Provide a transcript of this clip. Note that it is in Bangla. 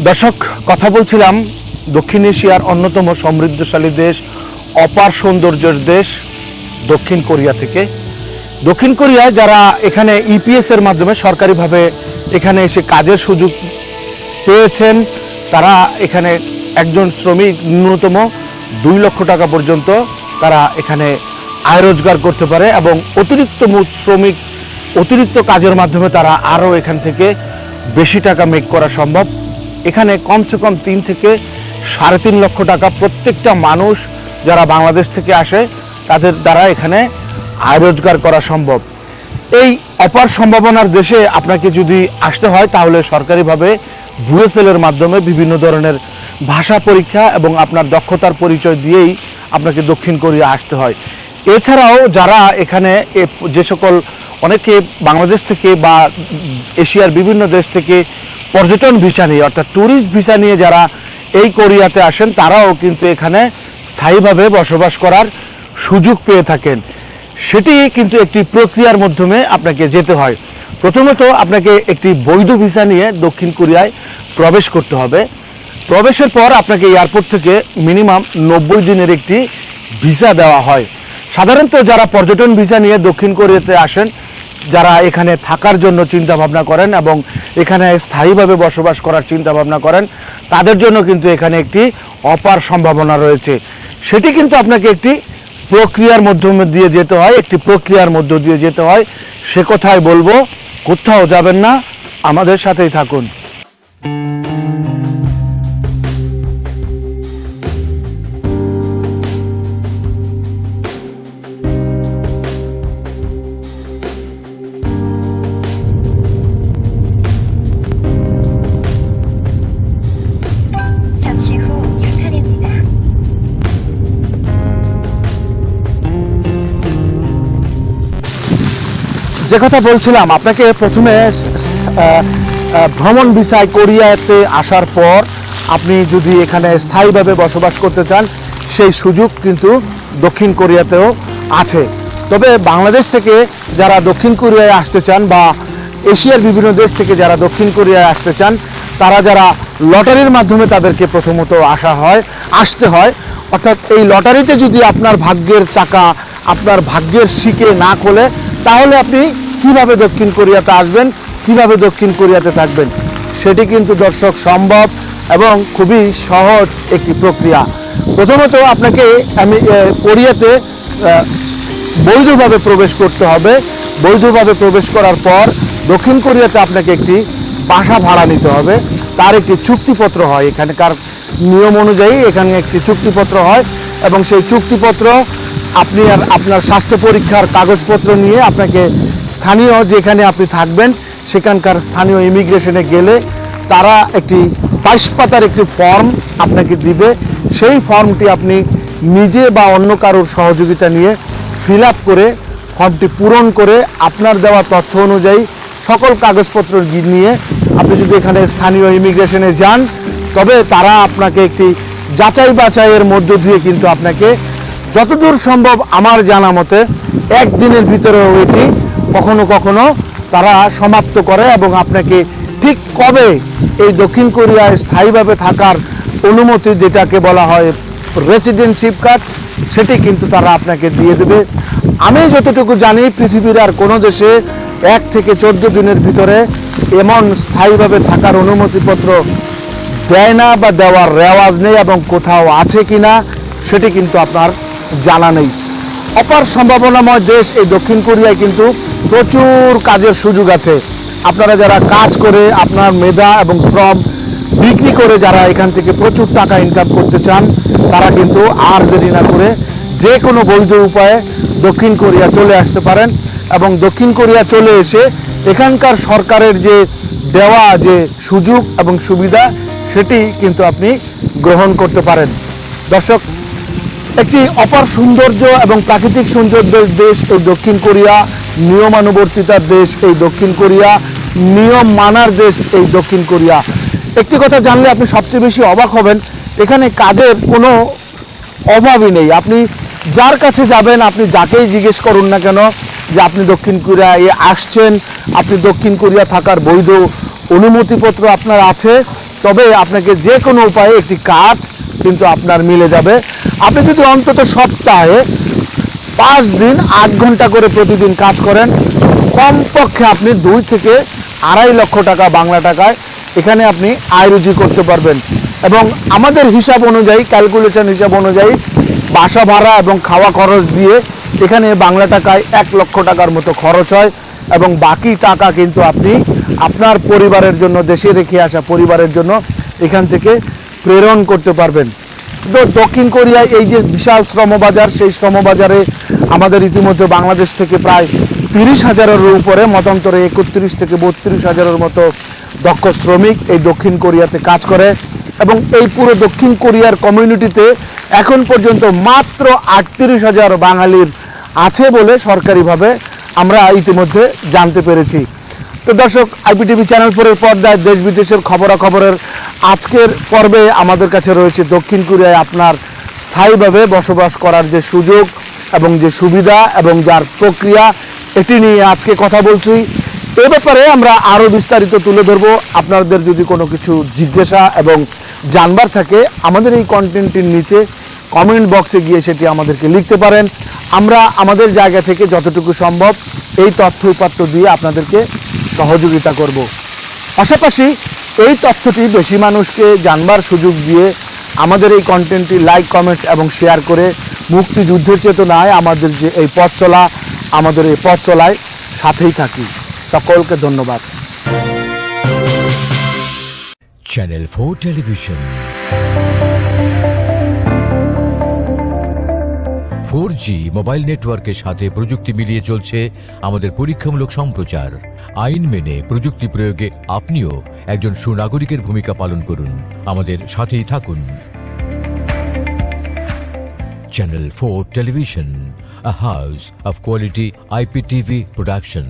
দর্শক, কথা বলছিলাম দক্ষিণ এশিয়ার অন্যতম সমৃদ্ধশালী দেশ, অপার সৌন্দর্যের দেশ দক্ষিণ কোরিয়া থেকে। দক্ষিণ কোরিয়ায় যারা এখানে ইপিএস এর মাধ্যমে সরকারিভাবে এখানে এসে কাজের সুযোগ পেয়েছেন, তারা এখানে একজন শ্রমিক ন্যূনতম 2 লক্ষ টাকা পর্যন্ত তারা এখানে আয় রোজগার করতে পারে এবং অতিরিক্ত কাজের মাধ্যমে তারা আরও এখান থেকে বেশি টাকা মেক করা সম্ভব। এখানে কমসে কম 3 থেকে 3.5 লক্ষ টাকা প্রত্যেকটা মানুষ যারা বাংলাদেশ থেকে আসে তাদের দ্বারা এখানে আয় রোজগার করা সম্ভব। এই অপার সম্ভাবনার দেশে আপনাকে যদি আসতে হয় তাহলে সরকারিভাবে VSL এর মাধ্যমে বিভিন্ন ধরনের ভাষা পরীক্ষা এবং আপনার দক্ষতার পরিচয় দিয়েই আপনাকে দক্ষিণ কোরিয়া আসতে হয়। এছাড়াও যারা এখানে যে সকল অনেকে বাংলাদেশ থেকে বা এশিয়ার বিভিন্ন দেশ থেকে পর্যটন ভিসা নিয়ে অর্থাৎ ট্যুরিস্ট ভিসা নিয়ে যারা এই কোরিয়াতে আসেন, তারাও কিন্তু এখানে স্থায়ীভাবে বসবাস করার সুযোগ পেয়ে থাকেন। সেটি কিন্তু একটি প্রক্রিয়ার মাধ্যমে আপনাকে যেতে হয়। প্রথমত আপনাকে একটি বৈধ ভিসা নিয়ে দক্ষিণ কোরিয়ায় প্রবেশ করতে হবে। প্রবেশের পর আপনাকে এয়ারপোর্ট থেকে মিনিমাম 90 দিনের একটি ভিসা দেওয়া হয়। সাধারণত যারা পর্যটন ভিসা নিয়ে দক্ষিণ কোরিয়াতে আসেন, যারা এখানে থাকার জন্য চিন্তা ভাবনা করেন এবং এখানে স্থায়ীভাবে বসবাস করার চিন্তা ভাবনা করেন, তাদের জন্য কিন্তু এখানে একটি অপার সম্ভাবনা রয়েছে। সেটি কিন্তু আপনাকে একটি প্রক্রিয়ার মাধ্যমে দিয়ে যেতে হয়, সে কথাই বলবো, কোথাও যাবেন না, আমাদের সাথেই থাকুন। 잠시 후 유턴입니다. যে কথা বলছিলাম, আপনাকে প্রথমে ভ্রমণ ভিসায় কোরিয়াতে আসার পর আপনি যদি এখানে স্থায়ীভাবে বসবাস করতে চান, সেই সুযোগ কিন্তু দক্ষিণ কোরিয়াতেও আছে। তবে বাংলাদেশ থেকে যারা দক্ষিণ কোরিয়ায় আসতে চান বা এশিয়ার বিভিন্ন দেশ থেকে যারা দক্ষিণ কোরিয়ায় আসতে চান, তারা যারা লটারির মাধ্যমে তাদেরকে প্রথমত আসতে হয়, অর্থাৎ এই লটারিতে যদি আপনার ভাগ্যের চাকা, আপনার ভাগ্যের শিকে না খোলে, তাহলে আপনি কিভাবে দক্ষিণ কোরিয়াতে আসবেন, কিভাবে দক্ষিণ কোরিয়াতে থাকবেন, সেটি কিন্তু দর্শক সম্ভব এবং খুবই সহজ একটি প্রক্রিয়া। প্রথমত আপনাকে কোরিয়াতে বৈধভাবে প্রবেশ করতে হবে। বৈধভাবে প্রবেশ করার পর দক্ষিণ কোরিয়াতে আপনাকে একটি বাসা ভাড়া নিতে হবে। তার একটি চুক্তিপত্র হয়, এখানকার নিয়ম অনুযায়ী এখানে একটি চুক্তিপত্র হয় এবং সেই চুক্তিপত্র আপনি আর আপনার স্বাস্থ্য পরীক্ষার কাগজপত্র নিয়ে আপনাকে স্থানীয় যেখানে আপনি থাকবেন সেখানকার স্থানীয় ইমিগ্রেশনে গেলে তারা একটি 22 পাতার একটি ফর্ম আপনাকে দিবে। সেই ফর্মটি আপনি নিজে বা অন্য কারোর সহযোগিতা নিয়ে ফিল আপ করে ফর্মটি পূরণ করে আপনার দেওয়া তথ্য অনুযায়ী সকল কাগজপত্র নিয়ে আপনি যদি এখানে স্থানীয় ইমিগ্রেশনে যান, তবে তারা আপনাকে একটি যাচাই বাছাইয়ের মধ্য দিয়ে কিন্তু আপনাকে যতদূর সম্ভব আমার জানা মতে 1 দিনের ভিতরেও এটি কখনো কখনো তারা সমাপ্ত করে এবং আপনাকে ঠিক কবে এই দক্ষিণ কোরিয়ায় স্থায়ীভাবে থাকার অনুমতি, যেটাকে বলা হয় রেসিডেন্টশিপ কার্ড, সেটি কিন্তু তারা আপনাকে দিয়ে দেবে। আমি যতটুকু জানি পৃথিবীর আর কোনো দেশে 1 থেকে 14 দিনের ভিতরে এমন স্থায়ীভাবে থাকার অনুমতিপত্র দেয় না বা দেওয়ার রেওয়াজ নেই এবং কোথাও আছে কিনা সেটি কিন্তু আপনার জানা নেই। অপার সম্ভাবনাময় দেশ এই দক্ষিণ কোরিয়ায় কিন্তু প্রচুর কাজের সুযোগ আছে। আপনারা যারা কাজ করে আপনার মেধা এবং শ্রম বিক্রি করে যারা এখান থেকে প্রচুর টাকা ইনকাম করতে চান, তারা কিন্তু আর দেরি না করে যে কোনো বৈধ উপায়ে দক্ষিণ কোরিয়া চলে আসতে পারেন এবং দক্ষিণ কোরিয়া চলে এসে এখানকার সরকারের যে দেওয়া যে সুযোগ এবং সুবিধা সেটি কিন্তু আপনি গ্রহণ করতে পারেন। দর্শক, একটি অপার সৌন্দর্য এবং প্রাকৃতিক সৌন্দর্যের দেশ এই দক্ষিণ কোরিয়া, নিয়মানুবর্তিতার দেশ এই দক্ষিণ কোরিয়া, নিয়ম মানার দেশ এই দক্ষিণ কোরিয়া। একটি কথা জানলে আপনি সবচেয়ে বেশি অবাক হবেন, এখানে কাজের কোনো অভাবই নেই। আপনি যার কাছে যাবেন, আপনি যাকেই জিজ্ঞেস করুন না কেন যে আপনি দক্ষিণ কোরিয়ায় আসছেন, আপনি দক্ষিণ কোরিয়া থাকার বৈধ অনুমতিপত্র আপনার আছে, তবে আপনাকে যে কোনো উপায়ে একটি কাজ কিন্তু আপনার মিলে যাবে। আপনি যদি অন্তত সপ্তাহে 5 দিন 8 ঘন্টা করে প্রতিদিন কাজ করেন, কমপক্ষে আপনি 2 থেকে 2.5 লক্ষ টাকা বাংলা টাকায় এখানে আপনি আয় রুজি করতে পারবেন। এবং আমাদের হিসাব অনুযায়ী, ক্যালকুলেশন হিসাব অনুযায়ী বাসা ভাড়া এবং খাওয়া খরচ দিয়ে এখানে বাংলা টাকায় 1 লক্ষ টাকার মতো খরচ হয়, এবং বাকি টাকা কিন্তু আপনি আপনার পরিবারের জন্য, দেশে রেখে আসা পরিবারের জন্য এখান থেকে প্রেরণ করতে পারবেন। তো দক্ষিণ কোরিয়ায় এই যে বিশাল শ্রমবাজার, সেই শ্রমবাজারে আমাদের ইতিমধ্যে বাংলাদেশ থেকে প্রায় 30,000-এর উপরে, মতান্তরে 31 থেকে 32,000-এর মতো দক্ষ শ্রমিক এই দক্ষিণ কোরিয়াতে কাজ করে। এবং এই পুরো দক্ষিণ কোরিয়ার কমিউনিটিতে এখন পর্যন্ত মাত্র 38,000 বাঙালির আছে বলে সরকারিভাবে আমরা ইতিমধ্যে জানতে পেরেছি। তো দর্শক, আইপিটিভি চ্যানেল 4-এর পর্দায় দেশ বিদেশের খবরাখবরের আজকের পর্বে আমাদের কাছে রয়েছে দক্ষিণ কোরিয়ায় আপনার স্থায়ীভাবে বসবাস করার যে সুযোগ এবং যে সুবিধা এবং যার প্রক্রিয়া, এটি নিয়ে আজকে কথা বলছি। এ ব্যাপারে আমরা আরও বিস্তারিত তুলে ধরবো। আপনাদের যদি কোনো কিছু জিজ্ঞাসা এবং জানবার থাকে, আমাদের এই কন্টেন্টটির নিচে কমেন্ট বক্সে গিয়ে সেটি আমাদেরকে লিখতে পারেন। আমরা আমাদের জায়গা থেকে যতটুকু সম্ভব এই তথ্য উপাত্ত দিয়ে আপনাদেরকে সহযোগিতা করব। পাশাপাশি এই তথ্যটি বেশি মানুষকে জানবার সুযোগ দিয়ে আমাদের এই কন্টেন্টটি লাইক, কমেন্ট এবং শেয়ার করে মুক্তিযুদ্ধের চেতনায় আমাদের যে এই পথ চলা, আমাদের এই পথ চলায় সাথেই থাকি। সকলকে ধন্যবাদ। চ্যানেল 4 টেলিভিশন, 4G মোবাইল নেটওয়ার্কের সাথে প্রযুক্তি মিলিয়ে চলছে আমাদের পরীক্ষামূলক সম্প্রচার। আইন মেনে প্রযুক্তি প্রয়োগে আপনিও একজন সুনাগরিকের ভূমিকা পালন করুন। আমাদের সাথেই থাকুন। Channel 4 television, a house of quality IPTV production.